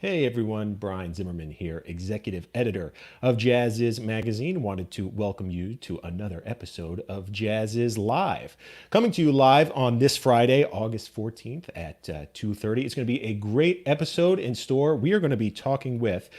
Hey everyone, Brian Zimmerman here, executive editor of Jazz Is Magazine. Wanted to welcome you to another episode of Jazz Is Live. Coming to you live on this Friday, August 14th at 2:30. It's going to be a great episode in store. We are going to be talking with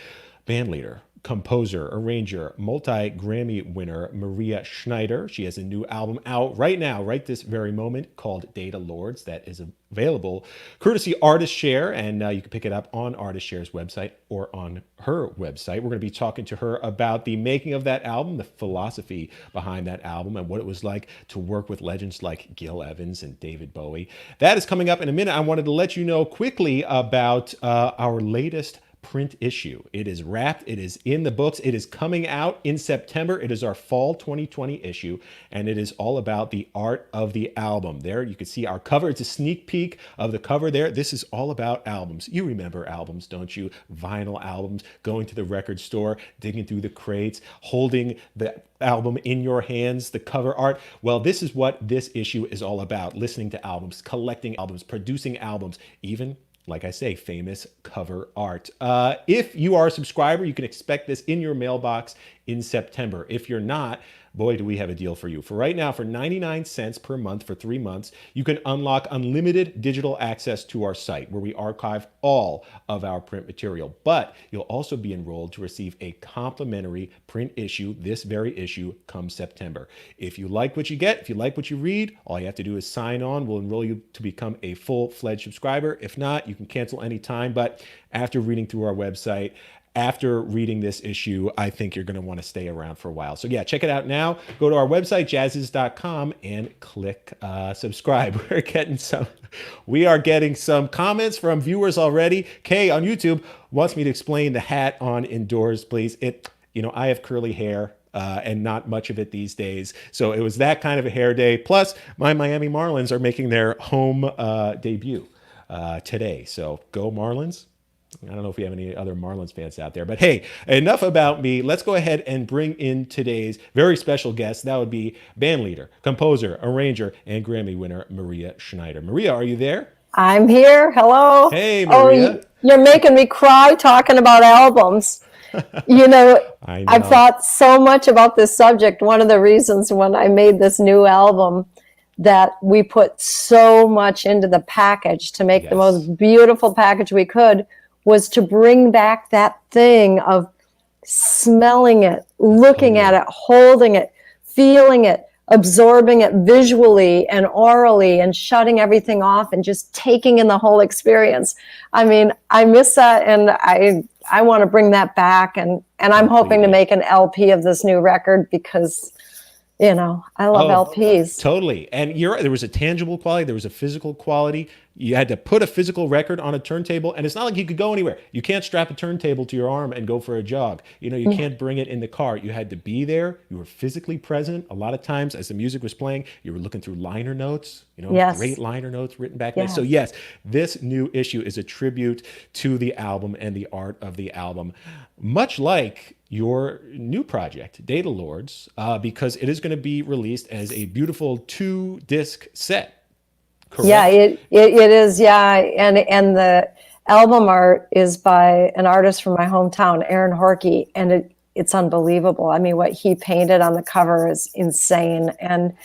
bandleader, composer, arranger, multi-Grammy winner Maria Schneider. She has a new album out right now, right this very moment, called Data Lords, that is available courtesy Artist Share, and you can pick it up on Artist Share's website or on her website. We're going to be talking to her about the making of that album, the philosophy behind that album, and what it was like to work with legends like Gil Evans and David Bowie. That is coming up in a minute. I wanted to let you know quickly about our latest print issue. It is wrapped. It is in the books. It is coming out in September. It is our fall 2020 issue, and it is all about the art of the album. There you can see our cover. It's a sneak peek of the cover there. This is all about albums. You remember albums, don't you? Vinyl albums, going to the record store, digging through the crates, holding the album in your hands, the cover art. Well, this is what this issue is all about. Listening to albums, collecting albums, producing albums, even, like I say, famous cover art. If you are a subscriber, you can expect this in your mailbox in September. If you're not, boy, do we have a deal for you. For right now, for 99 cents per month for 3 months, you can unlock unlimited digital access to our site where we archive all of our print material. But you'll also be enrolled to receive a complimentary print issue, this very issue, come September. If you like what you get, if you like what you read, all you have to do is sign on. We'll enroll you to become a full-fledged subscriber. If not, you can cancel anytime. But after reading through our website, after reading this issue, I think you're going to want to stay around for a while. So yeah, check it out now. Go to our website, jazzes.com, and click subscribe. We are getting some comments from viewers already. Kay on YouTube wants me to explain the hat on indoors, please. I have curly hair. And not much of it these days. So it was that kind of a hair day. Plus, my Miami Marlins are making their home debut today. So go Marlins. I don't know if we have any other Marlins fans out there, but hey, enough about me. Let's go ahead and bring in today's very special guest. That would be bandleader, composer, arranger, and Grammy winner Maria Schneider. Maria, are you there? I'm here. Hello. Hey, Maria. Oh, you're making me cry talking about albums. You know, I know. I've thought so much about this subject. One of the reasons when I made this new album that we put so much into the package to make the most beautiful package we could was to bring back that thing of smelling it, looking at it, holding it, feeling it, absorbing it visually and orally, and shutting everything off and just taking in the whole experience. I mean, I miss that, and I want to bring that back, and I'm hoping to make an LP of this new record because, I love LPs. Totally. And there was a tangible quality. There was a physical quality. You had to put a physical record on a turntable, and it's not like you could go anywhere. You can't strap a turntable to your arm and go for a jog. You can't bring it in the car. You had to be there. You were physically present. A lot of times as the music was playing, you were looking through liner notes, great liner notes written back then. So yes, this new issue is a tribute to the album and the art of the album, much like your new project, Data Lords, because it is going to be released as a beautiful 2-disc set. Correct? Yeah, it is. Yeah, and the album art is by an artist from my hometown, Aaron Horkey, and it's unbelievable. I mean, what he painted on the cover is insane, and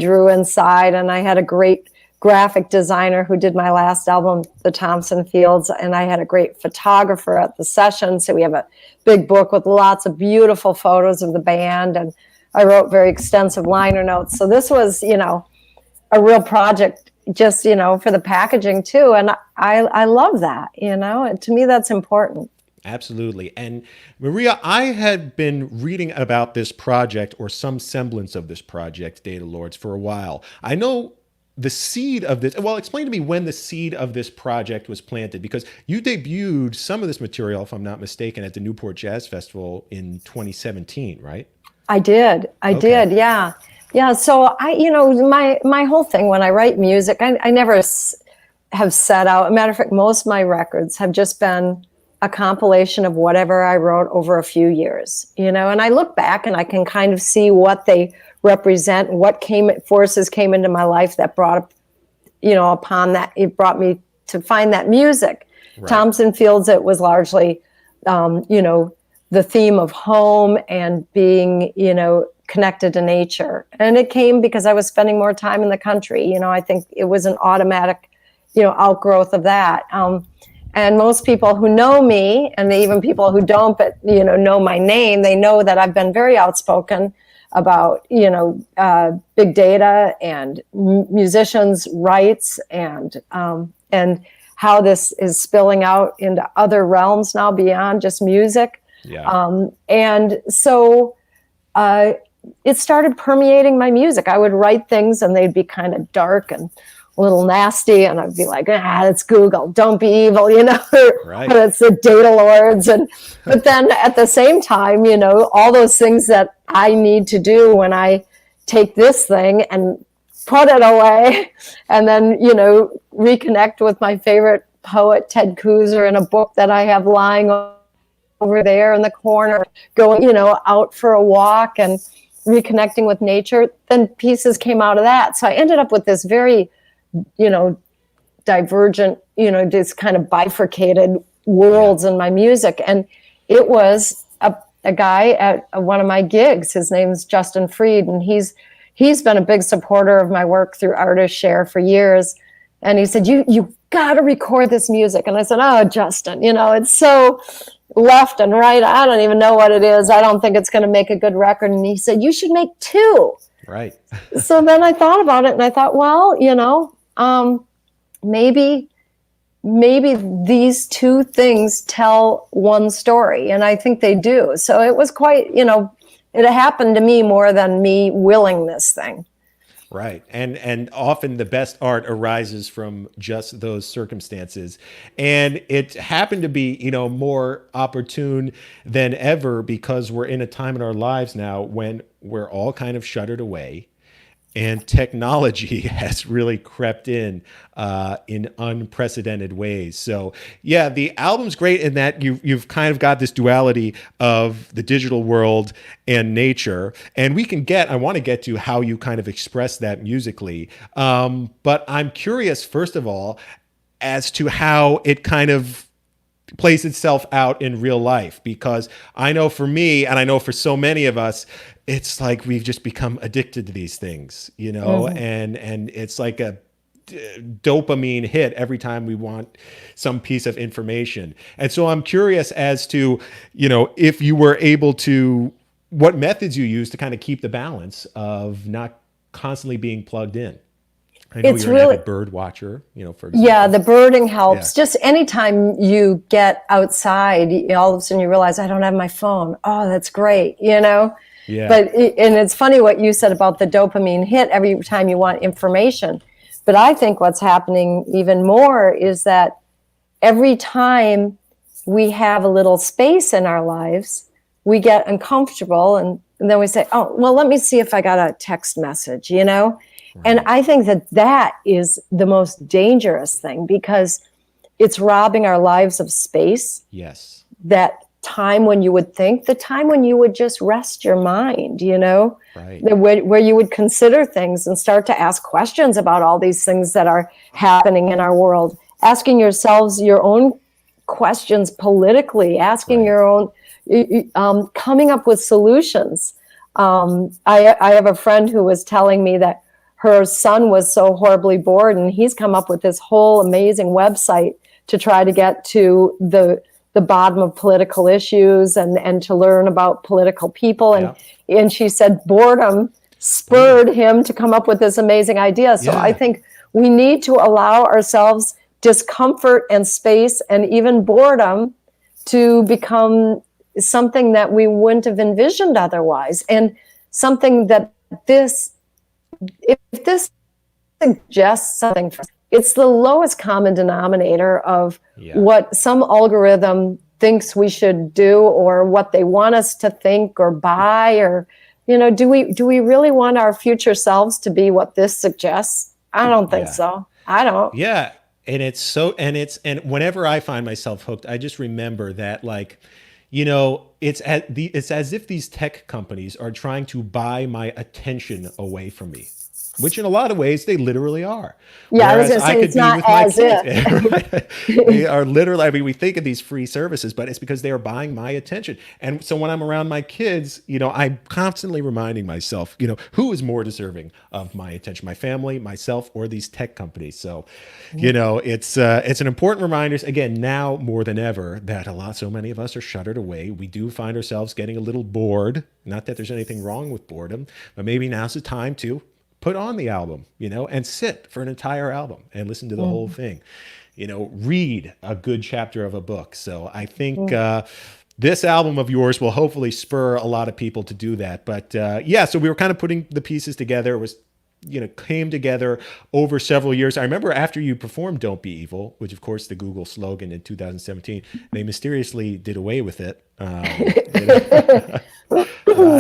drew inside. And I had a great graphic designer who did my last album, the Thompson Fields, and I had a great photographer at the session. So we have a big book with lots of beautiful photos of the band, and I wrote very extensive liner notes. So this was, a real project just, for the packaging too. And I love that, to me, that's important. Absolutely. And Maria, I had been reading about this project, or some semblance of this project, Data Lords, for a while. I know the seed of this, well, explain to me when the seed of this project was planted, because you debuted some of this material, if I'm not mistaken, at the Newport Jazz Festival in 2017, right? I did. Yeah. Yeah, so my whole thing when I write music, I never have set out. As a matter of fact, most of my records have just been a compilation of whatever I wrote over a few years, and I look back and I can kind of see what they represent, what forces came into my life that brought, upon that, it brought me to find that music. Right. Thompson Fields, it was largely, the theme of home and being, connected to nature. And it came because I was spending more time in the country. I think it was an automatic, outgrowth of that. And most people who know me, and even people who don't, but, know my name, they know that I've been very outspoken about, big data and musicians' rights and how this is spilling out into other realms now beyond just music. Yeah. And so it started permeating my music. I would write things and they'd be kind of dark and a little nasty, and I'd be like, it's Google, don't be evil, Right. It's the data lords. But then at the same time, all those things that I need to do when I take this thing and put it away and then, reconnect with my favorite poet, Ted Kooser, in a book that I have lying over there in the corner, going, out for a walk and reconnecting with nature, then pieces came out of that. So I ended up with this very, divergent, this kind of bifurcated worlds in my music. And it was a guy at one of my gigs. His name's Justin Freed, and he's been a big supporter of my work through Artist Share for years. And he said, you got to record this music. And I said, oh, Justin, it's so left and right. I don't even know what it is. I don't think it's going to make a good record. And he said, you should make two. Right. So then I thought about it and I thought, well, maybe these two things tell one story. And I think they do. So it was quite, it happened to me more than me willing this thing. Right. And often the best art arises from just those circumstances. And it happened to be, more opportune than ever because we're in a time in our lives now when we're all kind of shuttered away. And technology has really crept in unprecedented ways. So yeah, the album's great in that you've kind of got this duality of the digital world and nature. And I want to get to how you kind of express that musically. But I'm curious, first of all, as to how it kind of plays itself out in real life, because I know for me, and I know for so many of us, it's like we've just become addicted to these things, mm-hmm. and it's like a dopamine hit every time we want some piece of information. And so I'm curious as to, if you were able to, what methods you use to kind of keep the balance of not constantly being plugged in. I know you're an avid bird watcher, for example. Yeah, the birding helps. Yeah. Just anytime you get outside, all of a sudden you realize, I don't have my phone. Oh, that's great, Yeah. But, and it's funny what you said about the dopamine hit every time you want information. But I think what's happening even more is that every time we have a little space in our lives, we get uncomfortable and then we say, oh, well, let me see if I got a text message, Right. And I think that is the most dangerous thing because it's robbing our lives of space. Yes. That time when you would think, the time when you would just rest your mind, Right. Where you would consider things and start to ask questions about all these things that are happening in our world, asking yourselves your own questions politically, asking right. your own, coming up with solutions. I have a friend who was telling me that her son was so horribly bored, and he's come up with this whole amazing website to try to get to the bottom of political issues and to learn about political people. And she said boredom spurred him to come up with this amazing idea. So I think we need to allow ourselves discomfort and space and even boredom to become something that we wouldn't have envisioned otherwise. And something that if this suggests something for us, it's the lowest common denominator of what some algorithm thinks we should do or what they want us to think or buy, or do we really want our future selves to be what this suggests? I don't think so. I don't. Yeah. And and whenever I find myself hooked, I just remember that, like, it's as if these tech companies are trying to buy my attention away from me. which in a lot of ways they literally are. Yeah, I was Whereas going to I say could it's be not with my as kids. if. Right? They are literally, I mean, we think of these free services, but it's because they are buying my attention. And so when I'm around my kids, I'm constantly reminding myself, who is more deserving of my attention, my family, myself, or these tech companies. So, it's an important reminder, again, now more than ever, that so many of us are shuttered away. We do find ourselves getting a little bored. Not that there's anything wrong with boredom, but maybe now's the time to put on the album, and sit for an entire album and listen to the whole thing, read a good chapter of a book. So I think this album of yours will hopefully spur a lot of people to do that. But so we were kind of putting the pieces together. It was, came together over several years. I remember after you performed Don't Be Evil, which of course the Google slogan in 2017, they mysteriously did away with it. They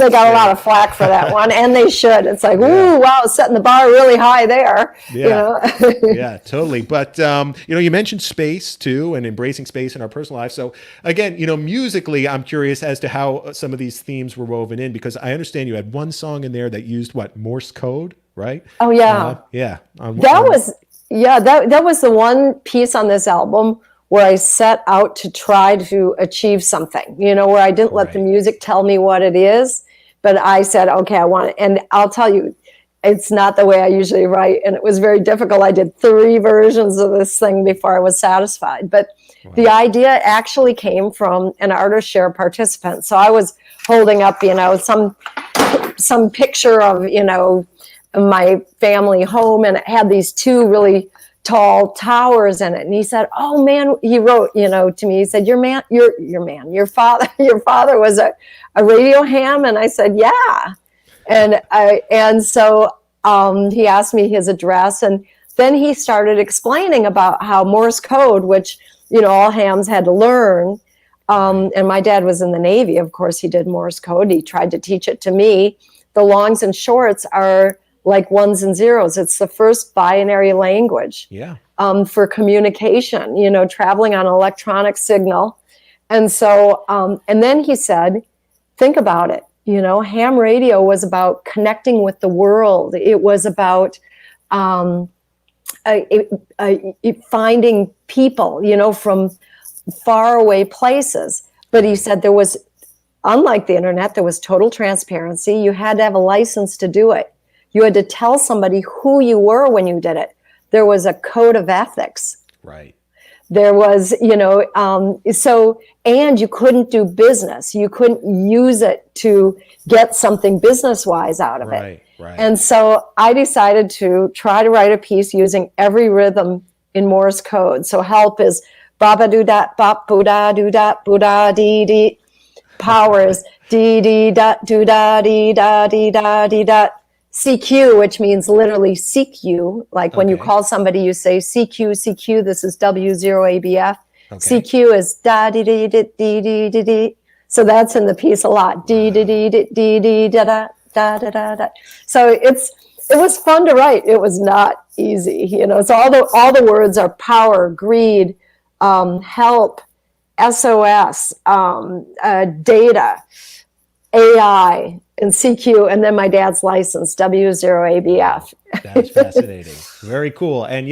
got a lot of flack for that one, and they should. It's like, ooh, wow, setting the bar really high there. Yeah, totally. But you mentioned space too, and embracing space in our personal life. So again, musically, I'm curious as to how some of these themes were woven in, because I understand you had one song in there that used Morse code, right? Oh yeah, that was the one piece on this album where I set out to try to achieve something, where I didn't let the music tell me what it is, but I said, okay, I want it. And I'll tell you, it's not the way I usually write. And it was very difficult. I did 3 versions of this thing before I was satisfied. But the idea actually came from an artist share participant. So I was holding up, some picture of, my family home, and it had these 2 really tall towers in it. And he said, oh man, he wrote, to me, he said, your father was a radio ham. And I said, yeah. And so he asked me his address, and then he started explaining about how Morse code, which, all hams had to learn. And my dad was in the Navy. Of course, he did Morse code. He tried to teach it to me. The longs and shorts are like ones and zeros. It's the first binary language for communication, traveling on an electronic signal. And so, and then he said, think about it. Ham radio was about connecting with the world. It was about finding people, from faraway places. But he said there was, unlike the internet, there was total transparency. You had to have a license to do it. You had to tell somebody who you were when you did it. There was a code of ethics. Right. There was, and you couldn't do business. You couldn't use it to get something business-wise out of it. Right. And so I decided to try to write a piece using every rhythm in Morse code. So help is ba-ba-doo-da, bop-boo-da-doo-da, boo-da-dee-dee. Power is dee-dee-da-doo-da-dee-da-dee-da-dee-da. CQ, which means literally seek you. Like when you call somebody, you say CQ, CQ. This is W0ABF. CQ is da dee dee dee dee dee dee dee. So that's in the piece a lot. Dee dee dee dee dee dee da da da da da da. So it was fun to write. It was not easy, So all the words are power, greed, help, SOS, data, AI, and CQ, and then my dad's license, W0ABF. That's fascinating. Very cool. And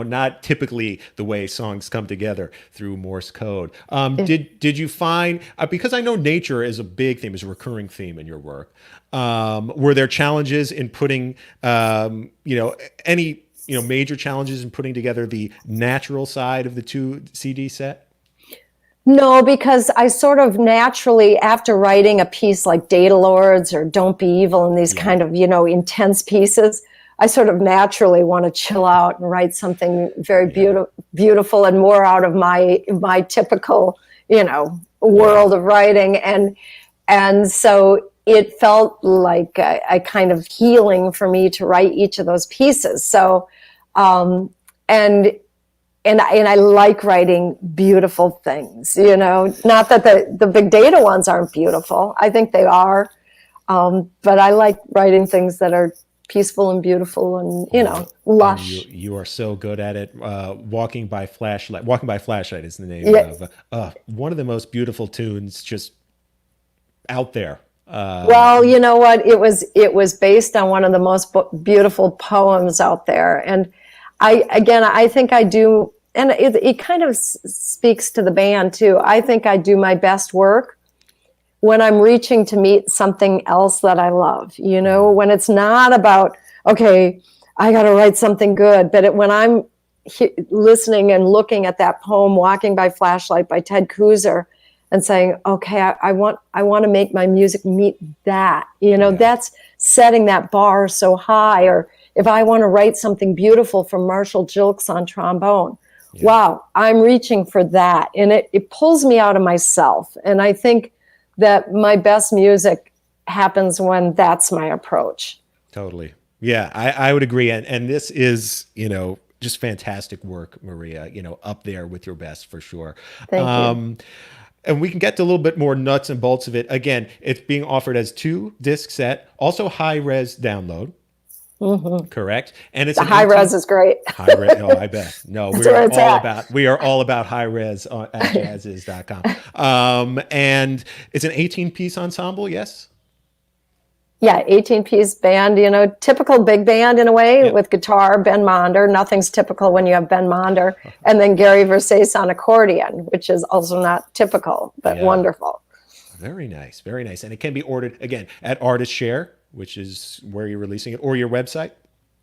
not typically the way songs come together through Morse code. Did you find, because I know nature is a big theme, is a recurring theme in your work, were there challenges in putting, any, major challenges in putting together the natural side of the 2 CD set? No, because I sort of naturally, after writing a piece like Data Lords or Don't Be Evil and these kind of, intense pieces, I sort of naturally want to chill out and write something very beautiful and more out of my typical, world of writing. And so it felt like a kind of healing for me to write each of those pieces. So, and I like writing beautiful things, not that the big data ones aren't beautiful. I think they are. But I like writing things that are peaceful and beautiful and, lush. And you are so good at it. Walking by Flashlight is the name of one of the most beautiful tunes just out there. Well, you know what? It was based on one of the most beautiful poems out there. And I think I do, and it kind of speaks to the band too. I think I do my best work when I'm reaching to meet something else that I love, when it's not about, okay, I got to write something good, but when I'm listening and looking at that poem, Walking by Flashlight by Ted Kooser, and saying, okay, I want to make my music meet that, that's setting that bar so high. Or if I want to write something beautiful from Marshall Gilks on trombone, wow, I'm reaching for that. And it pulls me out of myself. And I think that my best music happens when that's my approach. Totally. Yeah, I would agree. And this is, just fantastic work, Maria, up there with your best for sure. Thank you. And we can get to a little bit more nuts and bolts of it. Again, it's being offered as 2-disc set, also high-res download. Mm-hmm. Correct. And it's the high-res is great. High-res, oh, I bet. No, we are all about high-res at jazzes.com. And it's an 18-piece ensemble, yes? Yeah, 18-piece band, typical big band in a way, with guitar, Ben Monder. Nothing's typical when you have Ben Monder. And then Gary Versace on accordion, which is also not typical, but wonderful. Very nice, very nice. And it can be ordered, again, at Artist Share, which is where you're releasing it, or your website?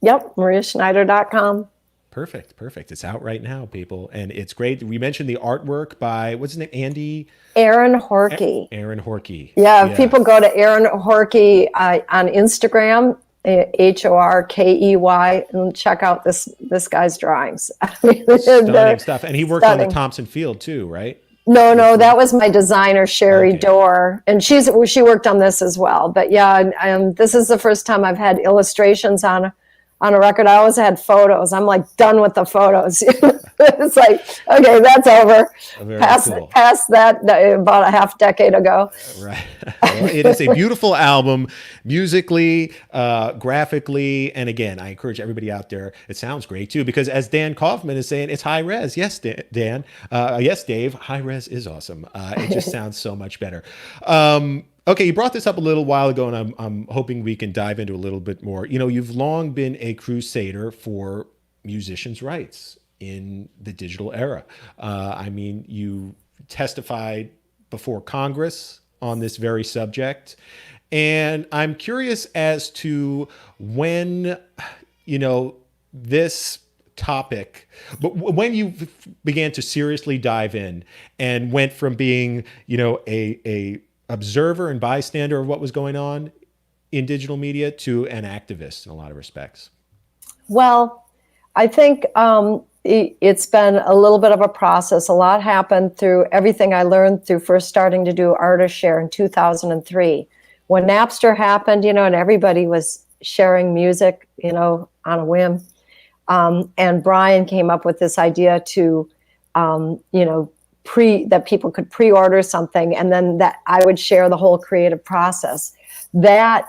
Yep, mariaschneider.com. Perfect. It's out right now, people. And it's great. We mentioned the artwork by, what's his name? Aaron Horkey. Aaron Horkey. Yeah, people go to Aaron Horkey on Instagram, Horkey, and check out this guy's drawings. Stunning stuff. And he worked on the Thompson Field too, right? No, that was my designer, Sherry Dorr. And she worked on this as well. But this is the first time I've had illustrations on a record. I always had photos. I'm like done with the photos. It's like, okay, that's over. Past that about a half decade ago. Right. Well, it is a beautiful album, musically, graphically, and again, I encourage everybody out there. It sounds great too, because as Dan Kaufman is saying, it's high res. Yes, Dan. Yes, Dave. High res is awesome. It just sounds so much better. Okay, you brought this up a little while ago, and I'm hoping we can dive into a little bit more. You've long been a crusader for musicians' rights in the digital era. You testified before Congress on this very subject, and I'm curious as to when, this topic, but when you began to seriously dive in and went from being, a observer and bystander of what was going on in digital media to an activist in a lot of respects? Well, I think it's been a little bit of a process. A lot happened through everything I learned through first starting to do Artist Share in 2003. When Napster happened, and everybody was sharing music, on a whim. And Brian came up with this idea to, that people could pre-order something, and then that I would share the whole creative process. That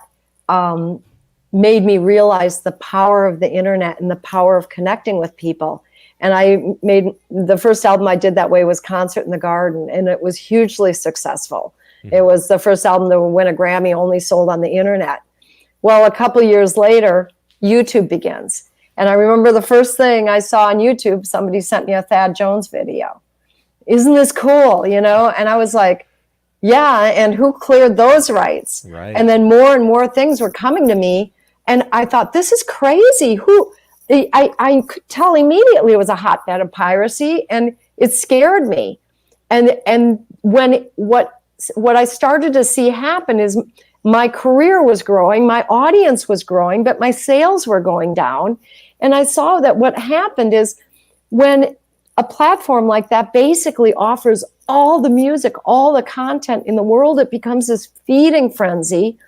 made me realize the power of the internet and the power of connecting with people. And I made the first album I did that way was Concert in the Garden, and it was hugely successful. Mm-hmm. It was the first album to win a Grammy, only sold on the internet. Well, a couple of years later, YouTube begins. And I remember the first thing I saw on YouTube, somebody sent me a Thad Jones video. Isn't this cool, And I was like, yeah, and who cleared those rights? Right. And then more and more things were coming to me, and I thought, this is crazy. I could tell immediately it was a hotbed of piracy, and it scared me. And when what I started to see happen is my career was growing, my audience was growing, but my sales were going down. And I saw that what happened is when a platform like that basically offers all the music, all the content in the world, it becomes this feeding frenzy,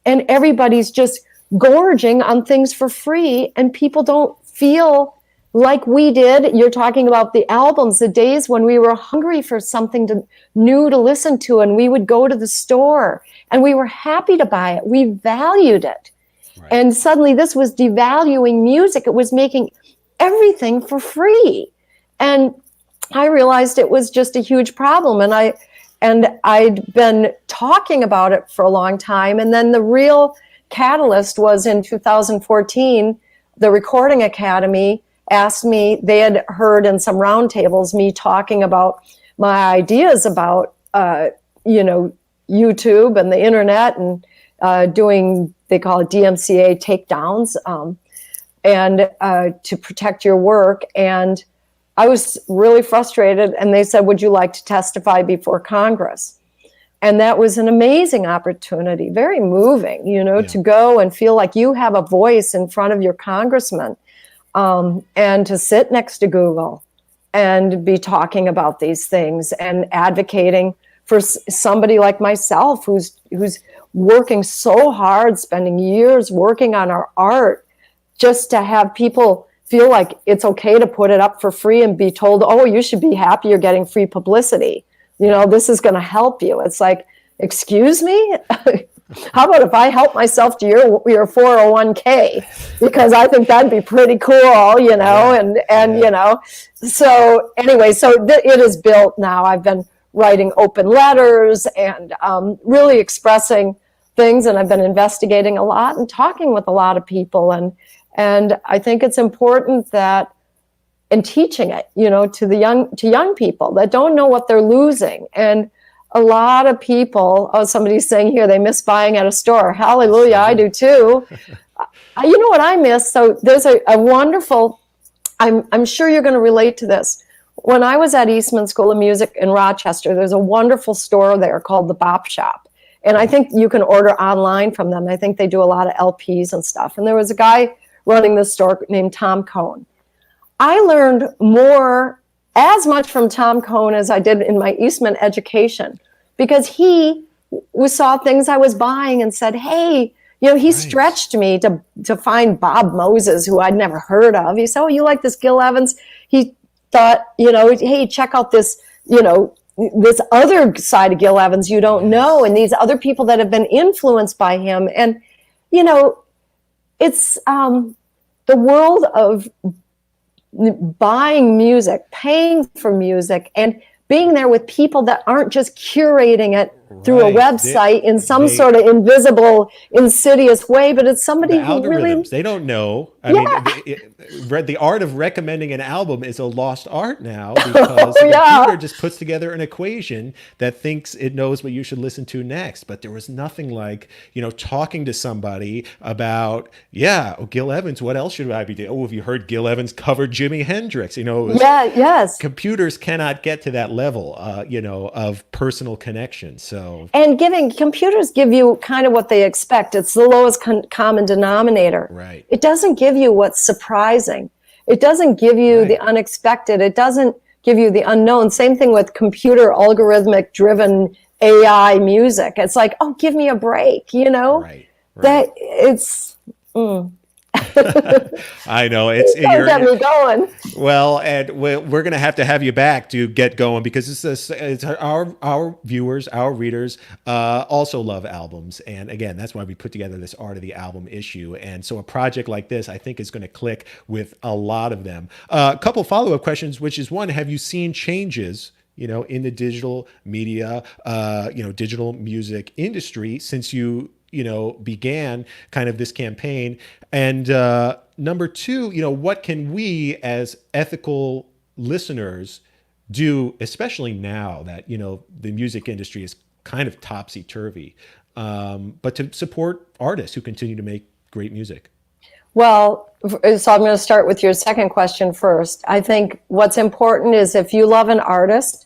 and everybody's just gorging on things for free, and people don't feel like we did. You're talking about the albums, the days when we were hungry for something new to listen to, and we would go to the store and we were happy to buy it. We valued it. Right. And suddenly this was devaluing music. It was making everything for free. And I realized it was just a huge problem. And And I'd been talking about it for a long time. And then the real catalyst was in 2014, the Recording Academy asked me, they had heard in some roundtables me talking about my ideas about, YouTube and the internet and doing, they call it DMCA takedowns, and to protect your work. And I was really frustrated, and they said, would you like to testify before Congress? And that was an amazing opportunity, very moving, to go and feel like you have a voice in front of your congressman, and to sit next to Google and be talking about these things and advocating for somebody like myself who's working so hard, spending years working on our art, just to have people feel like it's okay to put it up for free and be told, oh, you should be happy you're getting free publicity. This is going to help you. It's like, excuse me? How about if I help myself to your 401k? Because I think that'd be pretty cool, So anyway, it is built now. I've been writing open letters and really expressing things, and I've been investigating a lot and talking with a lot of people, and I think it's important that, and teaching it, to young people that don't know what they're losing. And a lot of people, somebody's saying here they miss buying at a store. Hallelujah, I do too. You know what I miss? So there's a wonderful, I'm sure you're going to relate to this. When I was at Eastman School of Music in Rochester, there's a wonderful store there called the Bop Shop. And I think you can order online from them. I think they do a lot of LPs and stuff. And there was a guy running the store named Tom Cohn. I learned as much from Tom Cohn as I did in my Eastman education, because he saw things I was buying and said, hey, he stretched me to find Bob Moses, who I'd never heard of. He said, oh, you like this Gil Evans? He thought, hey, check out this, this other side of Gil Evans you don't know, and these other people that have been influenced by him. And, it's the world of buying music, paying for music, and being there with people that aren't just curating it through a website in some sort of invisible, insidious way, but it's somebody who really... They don't know. I mean, the art of recommending an album is a lost art now, because the computer just puts together an equation that thinks it knows what you should listen to next. But there was nothing like, talking to somebody about, Gil Evans, what else should I be doing? Oh, have you heard Gil Evans cover Jimi Hendrix? Computers cannot get to that level, of personal connection. And computers give you kind of what they expect. It's the lowest common denominator. Right. It doesn't give you what's surprising. It doesn't give you the unexpected. It doesn't give you the unknown. Same thing with computer algorithmic driven AI music. It's like, oh, give me a break, Right. That it's... I know you're get me going. Well, and we're going to have you back to get going, because it's our viewers, our readers also love albums, and again, that's why we put together this Art of the Album issue. And so a project like this, I think, is going to click with a lot of them. A couple follow-up questions, which is one: have you seen changes in the digital media, digital music industry since you began kind of this campaign? And number two, what can we as ethical listeners do, especially now that, the music industry is kind of topsy-turvy, but to support artists who continue to make great music? Well, so I'm going to start with your second question first. I think what's important is, if you love an artist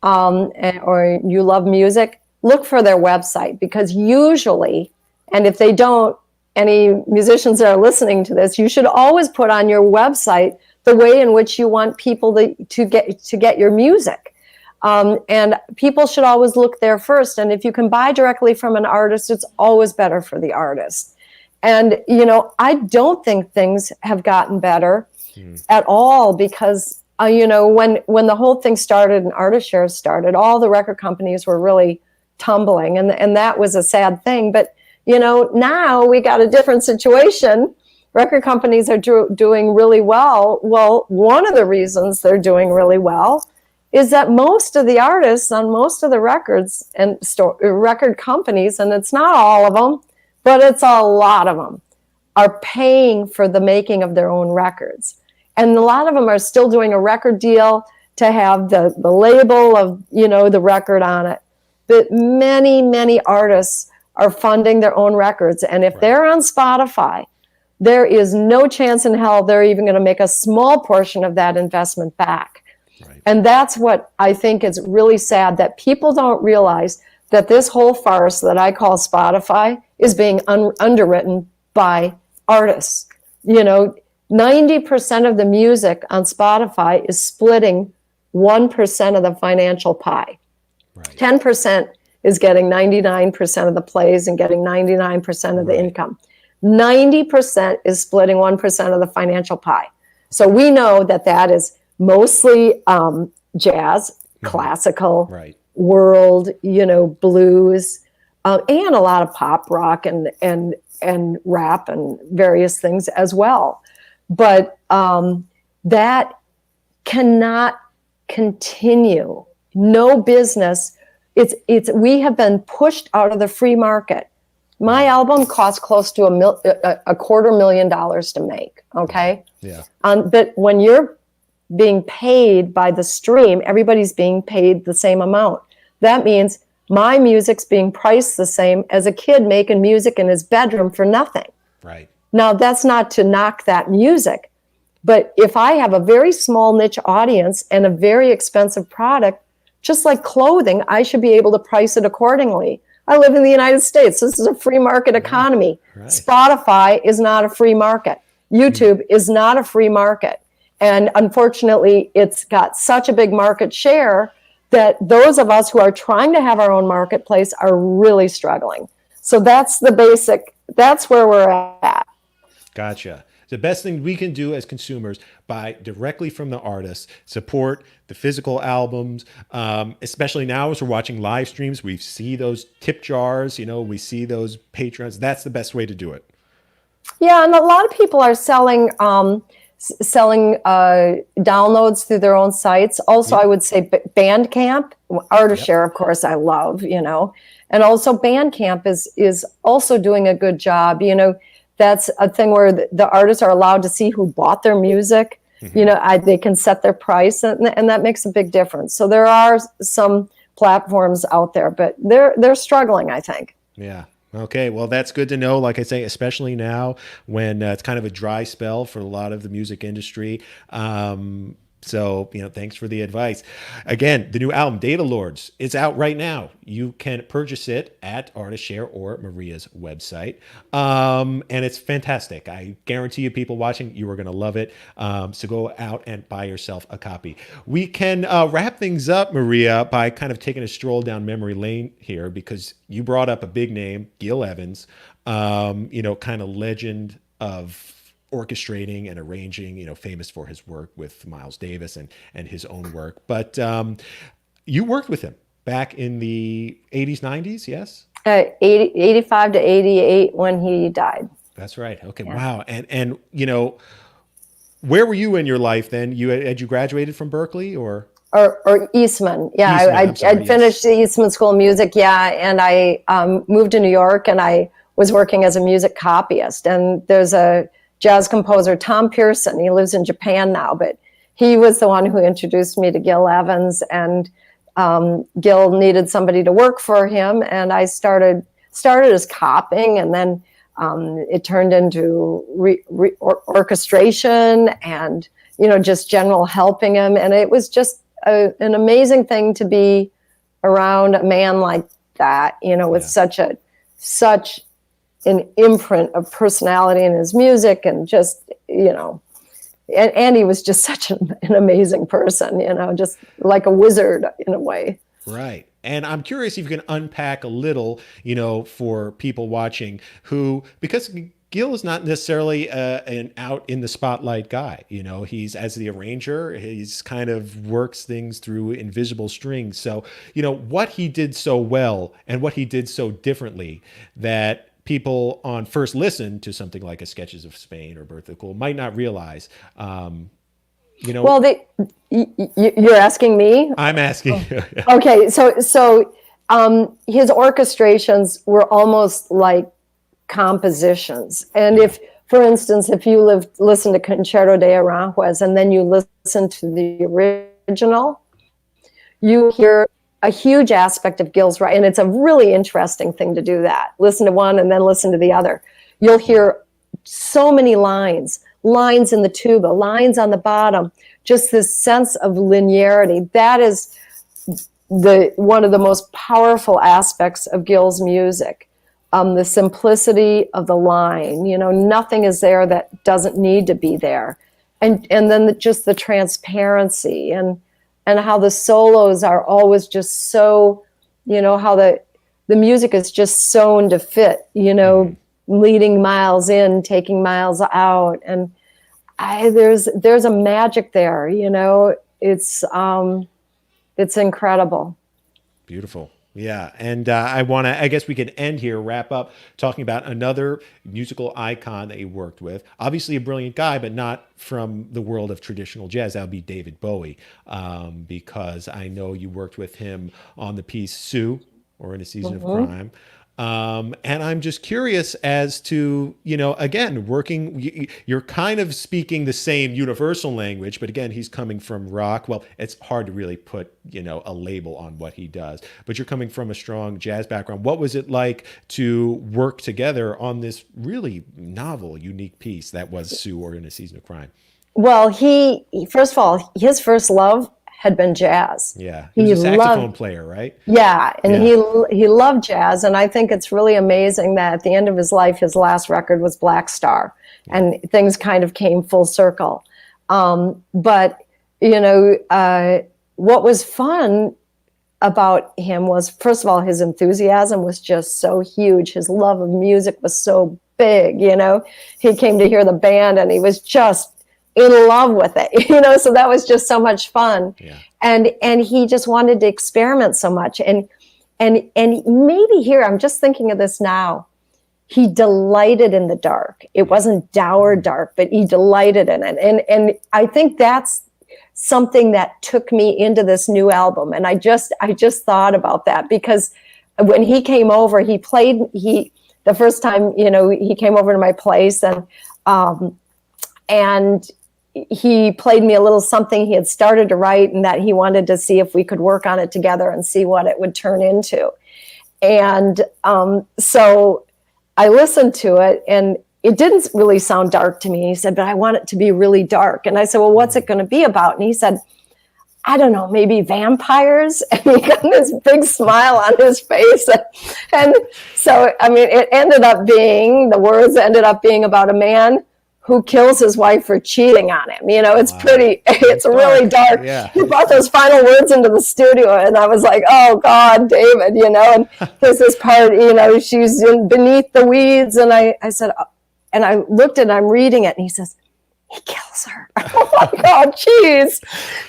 or you love music, look for their website, because usually, and if they don't, any musicians that are listening to this, you should always put on your website the way in which you want people to get your music. And people should always look there first. And if you can buy directly from an artist, it's always better for the artist. And, I don't think things have gotten better at all, because, when the whole thing started and artist shares started, all the record companies were really tumbling, and that was a sad thing. But now we got a different situation. Record companies are doing really well. Well, one of the reasons they're doing really well is that most of the artists on most of the records and record companies, and it's not all of them, but it's a lot of them, are paying for the making of their own records. And a lot of them are still doing a record deal to have the label of, the record on it. But many, many artists are funding their own records. And if they're on Spotify, there is no chance in hell they're even going to make a small portion of that investment back. Right. And that's what I think is really sad, that people don't realize that this whole farce that I call Spotify is being underwritten by artists. 90% of the music on Spotify is splitting 1% of the financial pie. Right. 10% is getting 99% of the plays and getting 99% of the income. 90% is splitting 1% of the financial pie. So we know that is mostly jazz, classical, world, blues, and a lot of pop rock and rap and various things as well. But that cannot continue. No business. We have been pushed out of the free market. My album cost close to $250,000 to make. Okay. Yeah. But when you're being paid by the stream, everybody's being paid the same amount. That means my music's being priced the same as a kid making music in his bedroom for nothing. Right. Now, that's not to knock that music, but if I have a very small niche audience and a very expensive product, just like clothing, I should be able to price it accordingly. I live in the United States. This is a free market economy. Right. Spotify is not a free market. YouTube is not a free market. And unfortunately, it's got such a big market share that those of us who are trying to have our own marketplace are really struggling. So that's that's where we're at. Gotcha. The best thing we can do as consumers, buy directly from the artists, support the physical albums, especially now as we're watching live streams, we see those tip jars, we see those patrons. That's the best way to do it. Yeah, and a lot of people are selling downloads through their own sites. Also, I would say Bandcamp, Artishare, of course, I love, and also Bandcamp is also doing a good job. That's a thing where the artists are allowed to see who bought their music. Mm-hmm. They can set their price, and that makes a big difference. So there are some platforms out there, but they're struggling, I think. Yeah. Okay, well, that's good to know. Like I say, especially now when it's kind of a dry spell for a lot of the music industry. So, thanks for the advice. Again, the new album, Data Lords, is out right now. You can purchase it at Artishare or Maria's website. And it's fantastic. I guarantee you, people watching, you are going to love it. So go out and buy yourself a copy. We can wrap things up, Maria, by kind of taking a stroll down memory lane here, because you brought up a big name, Gil Evans, kind of legend of orchestrating and arranging, famous for his work with Miles Davis and his own work. But you worked with him back in the 80s, 90s, yes? 85 to 88 when he died. That's right. Okay, yeah. Wow. And where were you in your life then? Had you graduated from Berkeley or Eastman? Yeah, Eastman, I finished the Eastman School of Music, yeah, and I moved to New York, and I was working as a music copyist. And there's a jazz composer, Tom Pearson. He lives in Japan now, but he was the one who introduced me to Gil Evans, and Gil needed somebody to work for him, and I started as copying, and then it turned into orchestration and just general helping him, and it was just an amazing thing to be around a man like that, with such an imprint of personality in his music, and just, and he was just such an amazing person, just like a wizard in a way. Right. And I'm curious if you can unpack a little, for people watching because Gil is not necessarily an out in the spotlight guy. He's, as the arranger, he's kind of works things through invisible strings. So, what he did so well and what he did so differently that people on first listen to something like a Sketches of Spain or Birth of Cool might not realize You know, Well, you're asking me? I'm asking. Okay, so his orchestrations were almost like compositions. And if, for instance, if you listen to Concerto de Aranjuez and then you listen to the original, you hear a huge aspect of Gil's writing. And it's a really interesting thing to do that. Listen to one and then listen to the other. You'll hear so many lines in the tuba, lines on the bottom, just this sense of linearity. That is one of the most powerful aspects of Gil's music. The simplicity of the line, nothing is there that doesn't need to be there. And then just the transparency and how the solos are always just so, how the music is just sewn to fit, leading miles in, taking miles out. And there's a magic there, it's incredible. Beautiful. Yeah. And I guess we could end here, wrap up talking about another musical icon that you worked with. Obviously a brilliant guy, but not from the world of traditional jazz. That would be David Bowie. Because I know you worked with him on the piece Sue, or In a Season of Crime. And I'm just curious as to, again, you're kind of speaking the same universal language, but again, he's coming from rock. Well, it's hard to really put, a label on what he does, but you're coming from a strong jazz background. What was it like to work together on this really novel, unique piece that was Sue, or In a Season of Crime? Well, first of all, his first love had been jazz. Yeah, he was a saxophone player, right? Yeah, and he loved jazz, and I think it's really amazing that at the end of his life, his last record was Black Star, and things kind of came full circle. But what was fun about him was, first of all, his enthusiasm was just so huge. His love of music was so big. He came to hear the band, and he was just in love with it, so that was just so much fun. Yeah. And he just wanted to experiment so much. And maybe here, I'm just thinking of this now, he delighted in the dark. It wasn't dour dark, but he delighted in it. And I think that's something that took me into this new album. And I just thought about that, because when he came over, the first time, he came over to my place, and he played me a little something he had started to write, and that he wanted to see if we could work on it together and see what it would turn into. And so I listened to it, and it didn't really sound dark to me. He said, but I want it to be really dark. And I said, well, what's it going to be about? And he said, I don't know, maybe vampires. And he got this big smile on his face. And so, the words ended up being about a man who kills his wife for cheating on him. It's really dark. Yeah. He brought those final words into the studio, and I was like, oh God, David, and there's this part, she's beneath the weeds. And I said, and I looked and I'm reading it, and he says, he kills her. Oh my God, geez.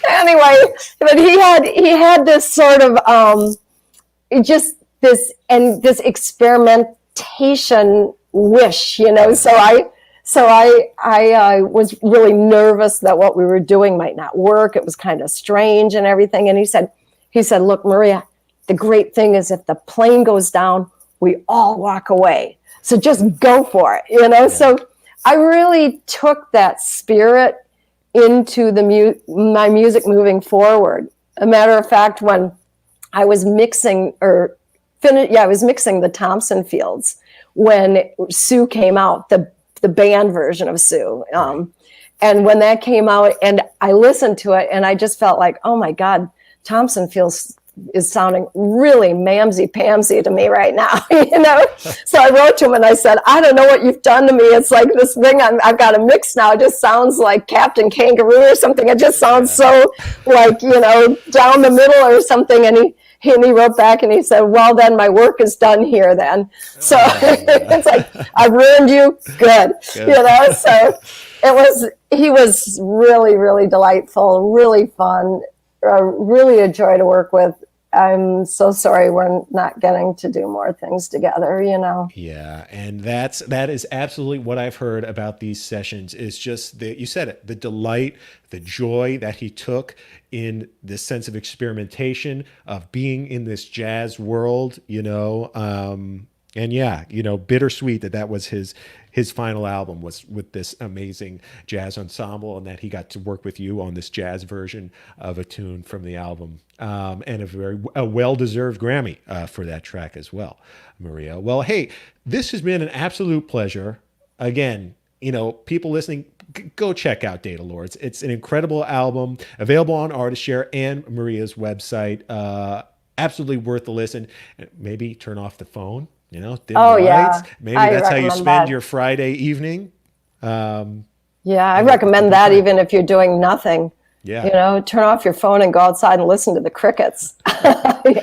Anyway, but he had this sort of, this experimentation wish, So I was really nervous that what we were doing might not work. It was kind of strange and everything. And he said, look, Maria, the great thing is if the plane goes down, we all walk away. So just go for it, Yeah. So I really took that spirit into my music moving forward. A matter of fact, when I was mixing the Thompson Fields when Sue came out, the band version of Sue. And when that came out and I listened to it, and I just felt like, oh my God, Thompson Fields is sounding really mamsy-pamsy to me right now, So I wrote to him and I said, I don't know what you've done to me. It's like this thing I've got a mix now. It just sounds like Captain Kangaroo or something. It just sounds so like, down the middle or something. And he wrote back and he said, well, then my work is done here then. So it's like, I've ruined you. Good. So he was really, really delightful, really fun, really a joy to work with. I'm so sorry we're not getting to do more things together, you know. Yeah, and that is absolutely what I've heard about these sessions, is just you said it, the delight, the joy that he took in this sense of experimentation, of being in this jazz world, you know. And yeah, you know, bittersweet that was his final album was with this amazing jazz ensemble, and that he got to work with you on this jazz version of a tune from the album, and a well-deserved Grammy for that track as well, Maria. Well, hey, this has been an absolute pleasure. Again, you know, people listening, go check out Data Lords. It's an incredible album, available on Artist Share and Maria's website. Absolutely worth the listen. Maybe turn off the phone. You know, dim the lights. Maybe that's how you spend your Friday evening. Yeah, I recommend that even if you're doing nothing. Yeah. You know, turn off your phone and go outside and listen to the crickets.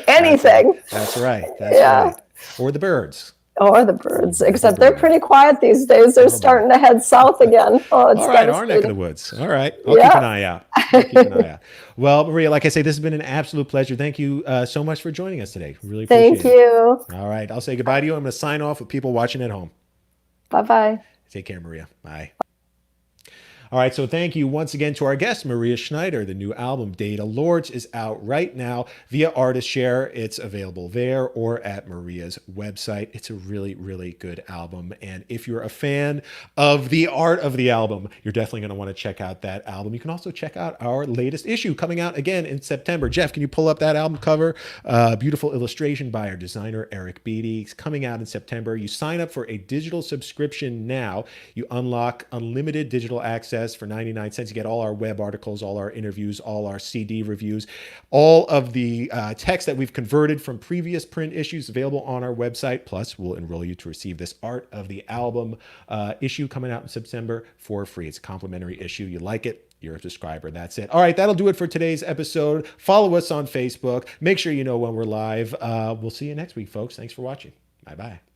Anything. That's right. That's right. Or the birds. Or the birds, except they're pretty quiet these days. They're starting to head south again. Oh, it's all right, our neck of the woods. All right, I'll keep an eye out. Well, Maria, like I say, this has been an absolute pleasure. Thank you so much for joining us today. Really appreciate it. Thank you. All right, I'll say goodbye to you. I'm going to sign off with people watching at home. Bye-bye. Take care, Maria. Bye. All right, so thank you once again to our guest, Maria Schneider. The new album, Data Lords, is out right now via Artist Share. It's available there or at Maria's website. It's a really, really good album. And if you're a fan of the art of the album, you're definitely going to want to check out that album. You can also check out our latest issue coming out again in September. Jeff, can you pull up that album cover? Beautiful illustration by our designer, Eric Beatty. It's coming out in September. You sign up for a digital subscription now. You unlock unlimited digital access for 99 cents. You get all our web articles, all our interviews, all our CD reviews, all of the text that we've converted from previous print issues available on our website. Plus, we'll enroll you to receive this Art of the Album issue coming out in September for free. It's a complimentary issue. You like it, you're a subscriber. That's it. All right, that'll do it for today's episode. Follow us on Facebook. Make sure you know when we're live. We'll see you next week, folks. Thanks for watching. Bye-bye.